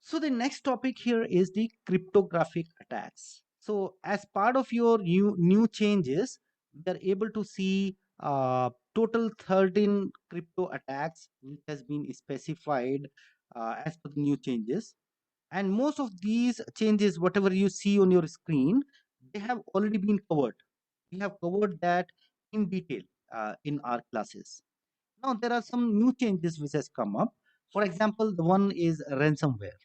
So the next topic here is the cryptographic attacks. So as part of your new changes, we are able to see total 13 crypto attacks which has been specified as per the new changes. And most of these changes, whatever you see on your screen, they have already been covered. We have covered that in detail in our classes. Now there are some new changes which has come up. For example, the one is ransomware.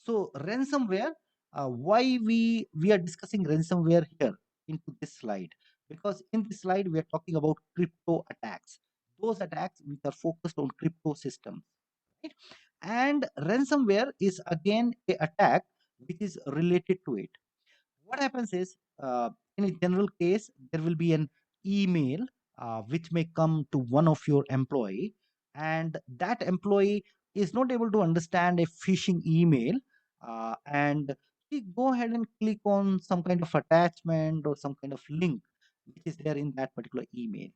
So ransomware, why we are discussing ransomware here into this slide? Because in this slide we are talking about crypto attacks. Those attacks which are focused on crypto systems, right? And ransomware is again a attack which is related to it. What happens is, in a general case, there will be an email which may come to one of your employee, and that employee is not able to understand a phishing email, and he go ahead and click on some kind of attachment or some kind of link which is there in that particular email.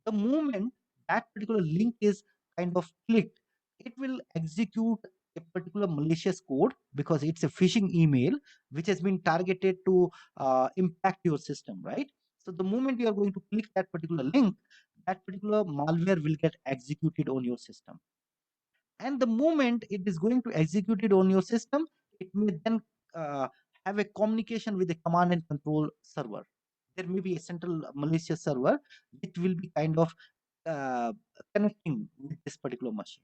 The moment that particular link is kind of clicked, it will execute a particular malicious code because it's a phishing email which has been targeted to impact your system, right? So the moment you are going to click that particular link, that particular malware will get executed on your system. And the moment it is going to execute it on your system, it may then uh, have a communication with a command and control server. There may be a central malicious server which will be kind of uh, connecting with this particular machine.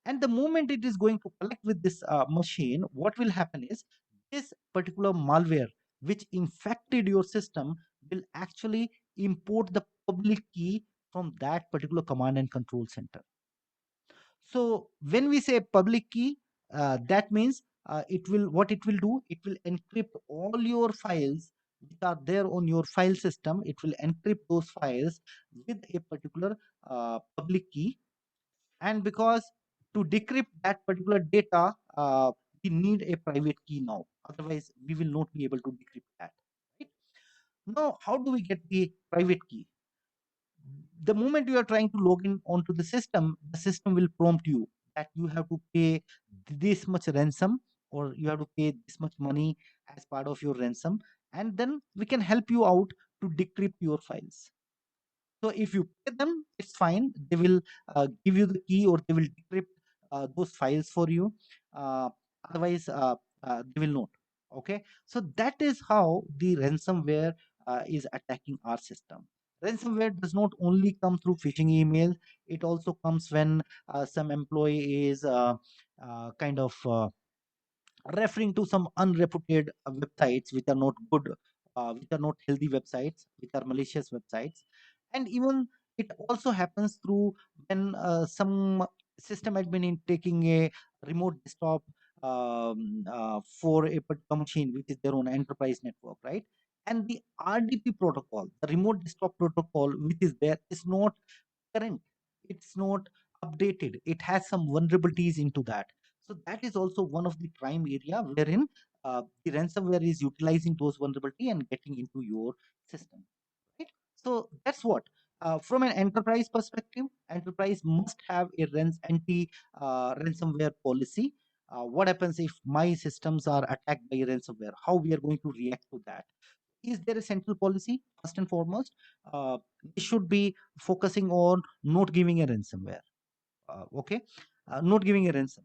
And the moment it is going to connect with this machine, what will happen is this particular malware which infected your system will actually import the public key from that particular command and control center. So when we say public key, that means it will what it will do. It will encrypt all your files which are there on your file system. It will encrypt those files with a particular public key. And because to decrypt that particular data, we need a private key now. Otherwise, we will not be able to decrypt that. Right? Now, how do we get the private key? The moment you are trying to log in onto the system will prompt you that you have to pay this much ransom, or you have to pay this much money as part of your ransom, and then we can help you out to decrypt your files. So if you pay them, it's fine. They will give you the key, or they will decrypt those files for you. Uh, Otherwise, they will not. Okay. So that is how the ransomware is attacking our system. Ransomware does not only come through phishing emails. It also comes when some employee is kind of referring to some unreputed websites which are not good, which are not healthy websites, which are malicious websites. And even it also happens through when some system admin in taking a remote desktop for a particular machine which is their own enterprise network, right? And the RDP protocol, the remote desktop protocol which is there, is not current, it's not updated, it has some vulnerabilities into that. So that is also one of the prime area wherein the ransomware is utilizing those vulnerability and getting into your system, right? So that's what, from an enterprise perspective, enterprise must have a anti ransomware policy. What happens if my systems are attacked by ransomware? How we are going to react to that? Is there a central policy? First and foremost, we should be focusing on not giving a ransomware. Okay, not giving a ransom.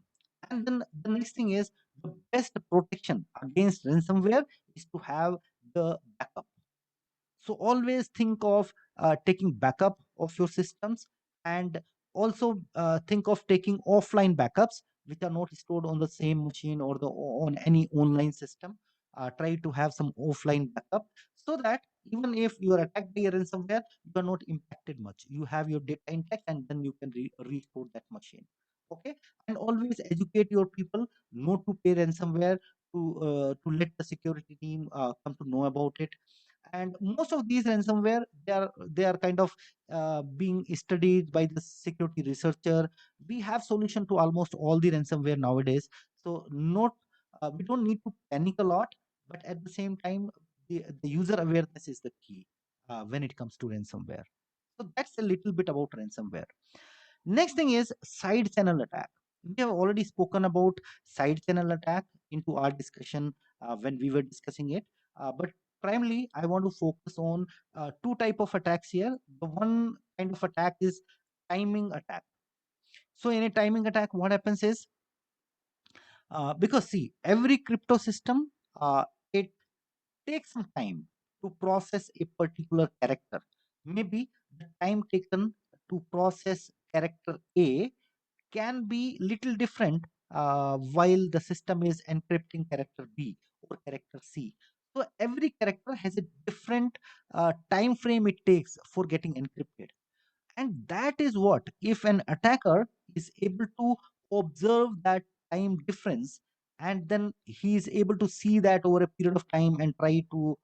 And then the next thing is, the best protection against ransomware is to have the backup. So always think of taking backup of your systems, and also think of taking offline backups which are not stored on the same machine or on any online system. Try to have some offline backup so that even if you are attacked by a ransomware, you are not impacted much. You have your data intact, and then you can restore that machine. Okay, and always educate your people not to pay ransomware, to let the security team come to know about it. And most of these ransomware, they are kind of being studied by the security researcher. We have solution to almost all the ransomware nowadays. So not we don't need to panic a lot, but at the same time, the user awareness is the key when it comes to ransomware. So that's a little bit about ransomware. Next thing is side channel attack. We have already spoken about side channel attack into our discussion when we were discussing it. But primarily, I want to focus on two type of attacks here. The one kind of attack is timing attack. So in a timing attack, what happens is because see, every crypto system it takes some time to process a particular character. Maybe the time taken to process character A can be little different while the system is encrypting character B or character C. So every character has a different time frame it takes for getting encrypted. And that is what, if an attacker is able to observe that time difference, and then he is able to see that over a period of time and try to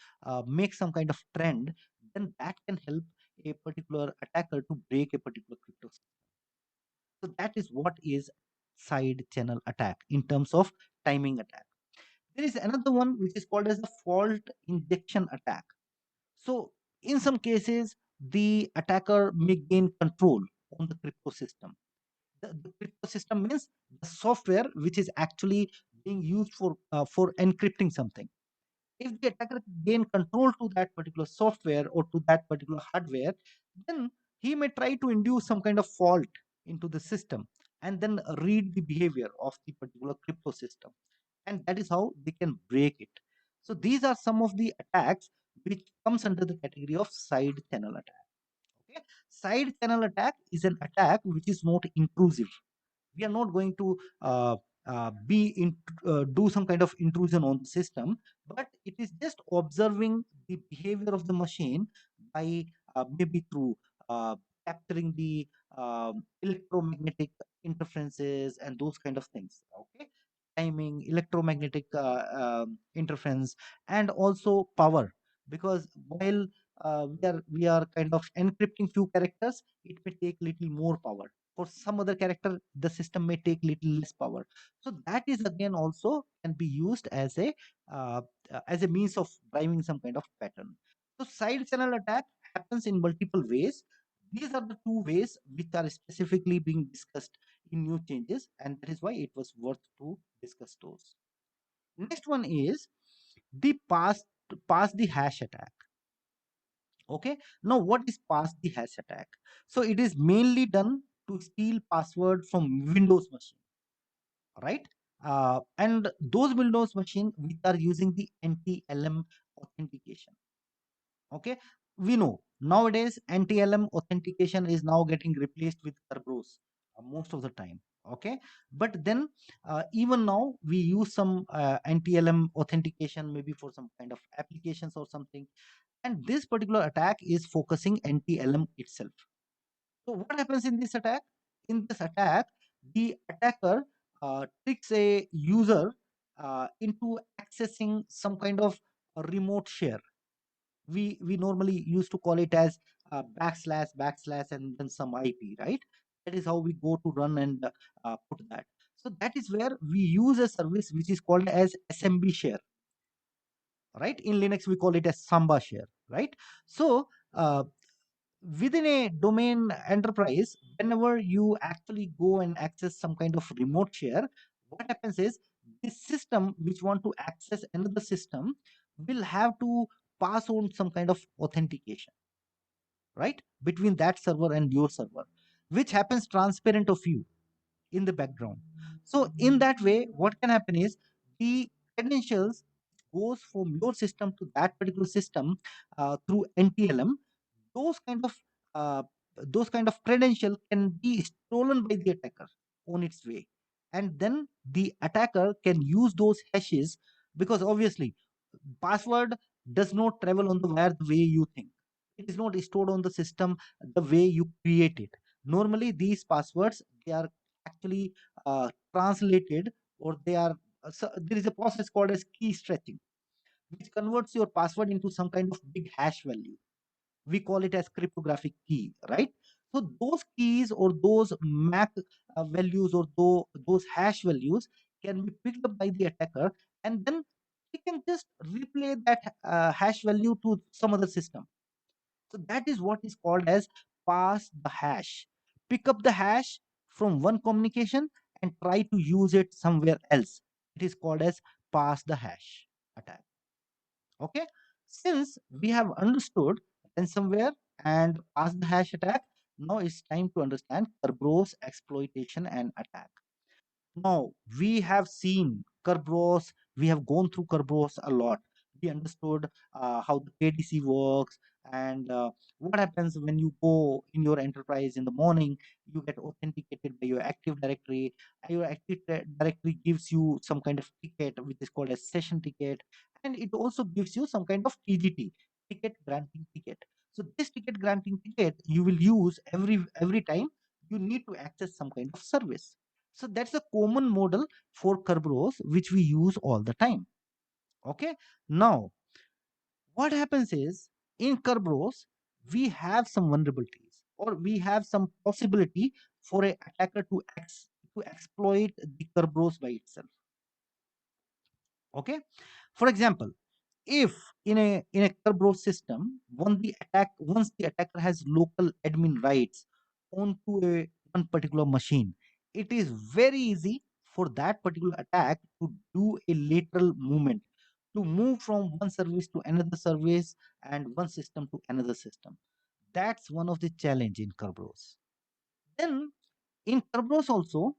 make some kind of trend, then that can help a particular attacker to break a particular crypto. So that is what is side channel attack in terms of timing attack. There is another one which is called as the fault injection attack. So in some cases, the attacker may gain control on the crypto system. The crypto system means the software which is actually being used for encrypting something. If the attacker gain control to that particular software or to that particular hardware, then he may try to induce some kind of fault into the system and then read the behavior of the particular crypto system, and that is how they can break it. So these are some of the attacks which comes under the category of side channel attack. Okay, side channel attack is an attack which is not intrusive. We are not going to do some kind of intrusion on the system, but it is just observing the behavior of the machine by maybe through uh, capturing the electromagnetic interferences and those kind of things. Okay, timing, electromagnetic interference, and also power, because while we are kind of encrypting few characters, it may take little more power. For some other character, the system may take little less power. So that is again also can be used uh, as a means of driving some kind of pattern. So side channel attack happens in multiple ways. These are the two ways which are specifically being discussed in new changes, and that is why it was worth to discuss those. Next one is the pass the hash attack. Okay, now what is pass the hash attack? So it is mainly done to steal password from Windows machine, right? And those Windows machine which are using the NTLM authentication. Okay, we know nowadays NTLM authentication is now getting replaced with Kerberos most of the time. Okay, but then even now we use some NTLM authentication maybe for some kind of applications or something, and this particular attack is focusing NTLM itself. So what happens in this attack? In this attack, the attacker tricks a user into accessing some kind of a remote share. We normally used to call it as backslash backslash and then some IP, right? That is how we go to run and put that. So that is where we use a service which is called as SMB share, right? In Linux we call it as Samba share, right? So uh, within a domain enterprise, whenever you actually go and access some kind of remote share, what happens is this system which want to access another system will have to pass on some kind of authentication, right, between that server and your server, which happens transparent of you in the background. So in that way, what can happen is the credentials goes from your system to that particular system through NTLM. Those kind of uh, those kind of credential can be stolen by the attacker on its way, and then the attacker can use those hashes, because obviously password does not travel on the wire the way you think. It is not stored on the system the way you create it. Normally these passwords, they are actually translated, or they are so there is a process called as key stretching, which converts your password into some kind of big hash value. We call it as cryptographic key, right? So those keys or those mac values, or those hash values can be picked up by the attacker, and then he can just replay that hash value to some other system. So that is what is called as pass the hash. Pick up the hash from one communication and try to use it somewhere else. It is called as pass the hash attack. Okay. Since we have understood ransomware and pass the hash attack, now it's time to understand Kerberos exploitation and attack. Now, we have seen Kerberos, we have gone through Kerberos a lot. We understood how the KDC works and what happens when you go in your enterprise in the morning, you get authenticated by your Active Directory. And your Directory gives you some kind of ticket, which is called a session ticket, and it also gives you some kind of TGT, ticket granting ticket. So this ticket granting ticket you will use every time you need to access some kind of service. So that's a common model for Kerberos, which we use all the time. Okay. Now, what happens is in Kerberos, we have some vulnerabilities or we have some possibility for a attacker to exploit the Kerberos by itself. Okay. For example, if in a Kerberos system, once the attacker has local admin rights onto a one particular machine, it is very easy for that particular attack to do a lateral movement, to move from one service to another service and one system to another system. That's one of the challenge in Kerberos. Then in Kerberos also,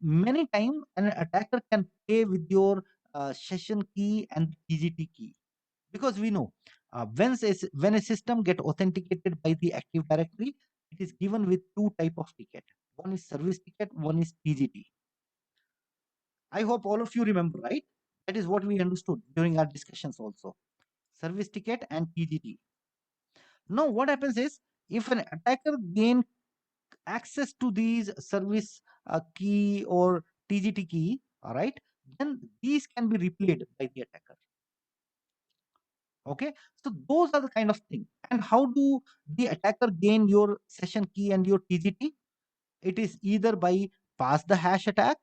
many time an attacker can play with your session key and TGT key, because we know when a system get authenticated by the Active Directory, it is given with two type of ticket. One is service ticket, one is TGT. I hope all of you remember, right? That is what we understood during our discussions also. Service ticket and TGT. Now what happens is, if an attacker gain access to these service key or TGT key, all right, then these can be replayed by the attacker. Okay, so those are the kind of thing. And how do the attacker gain your session key and your TGT? It is either by pass the hash attack,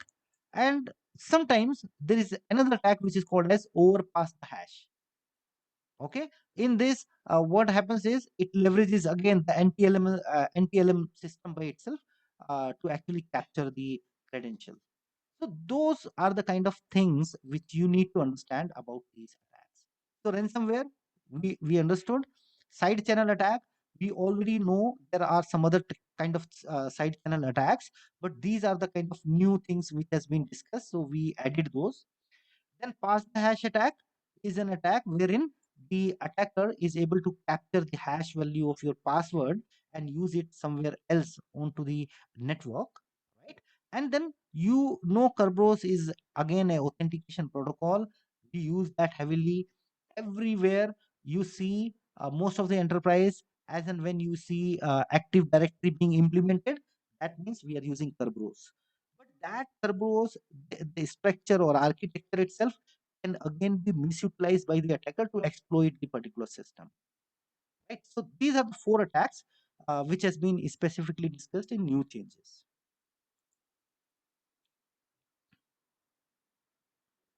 and sometimes there is another attack which is called as overpass the hash. Okay, in this, what happens is it leverages again the NTLM system by itself to actually capture the credential. So those are the kind of things which you need to understand about these attacks. So ransomware, we understood. Side channel attack, we already know there are some other kind of side channel attacks, but these are the kind of new things which has been discussed. So we added those. Then pass the hash attack is an attack wherein the attacker is able to capture the hash value of your password and use it somewhere else onto the network, right? And then Kerberos is again a authentication protocol. We use that heavily everywhere. You see most of the enterprise, as and when you see Active Directory being implemented, that means we are using Kerberos. But that Kerberos, the structure or architecture itself can again be misutilized by the attacker to exploit the particular system. Right. So these are the four attacks which has been specifically discussed in new changes.